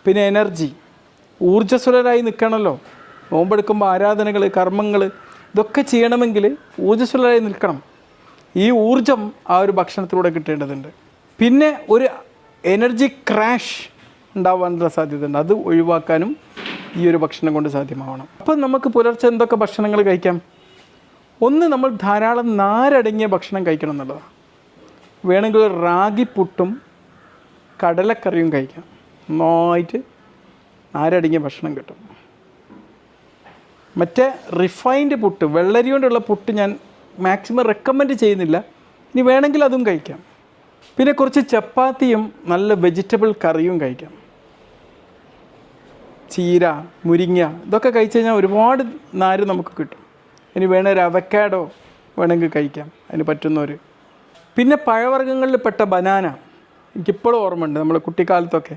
പിന്നെ എനർജി, ഊർജ്ജസ്വലരായി നിൽക്കണമല്ലോ. നോമ്പെടുക്കുമ്പോൾ ആരാധനകൾ, കർമ്മങ്ങൾ ഇതൊക്കെ ചെയ്യണമെങ്കിൽ ഊർജ്ജസ്വലരായി നിൽക്കണം. ഈ ഊർജം ആ ഒരു ഭക്ഷണത്തിലൂടെ കിട്ടേണ്ടതുണ്ട്. പിന്നെ ഒരു എനർജി ക്രാഷ് ഉണ്ടാവാനുള്ള സാധ്യതയുണ്ട്. അത് ഒഴിവാക്കാനും ഈ ഒരു ഭക്ഷണം കൊണ്ട് സാധ്യമാവണം. അപ്പം നമുക്ക് പുലർച്ചെ എന്തൊക്കെ ഭക്ഷണങ്ങൾ കഴിക്കാം? ഒന്ന്, നമ്മൾ ധാരാളം നാരടങ്ങിയ ഭക്ഷണം കഴിക്കണം എന്നുള്ളതാണ്. വേണമെങ്കിൽ റാഗിപ്പുട്ടും കടലക്കറിയും കഴിക്കാം. നന്നായിട്ട് നാരടങ്ങിയ ഭക്ഷണം കിട്ടും. മറ്റേ റിഫൈൻഡ് പുട്ട്, വെള്ളരി കൊണ്ടുള്ള പുട്ട് ഞാൻ മാക്സിമം റെക്കമെൻഡ് ചെയ്യുന്നില്ല. ഇനി വേണമെങ്കിൽ അതും കഴിക്കാം. പിന്നെ കുറച്ച് ചപ്പാത്തിയും നല്ല വെജിറ്റബിൾ കറിയും കഴിക്കാം. ചീര, മുരിങ്ങ ഇതൊക്കെ കഴിച്ച് കഴിഞ്ഞാൽ ഒരുപാട് നാര് നമുക്ക് കിട്ടും. ഇനി വേണേൽ ഒരു അവക്കാഡോ വേണമെങ്കിൽ കഴിക്കാം, അതിന് പറ്റുന്നവർ. പിന്നെ പഴവർഗ്ഗങ്ങളിൽ പെട്ട ബനാന, എനിക്കിപ്പോഴും ഓർമ്മയുണ്ട് നമ്മൾ കുട്ടിക്കാലത്തൊക്കെ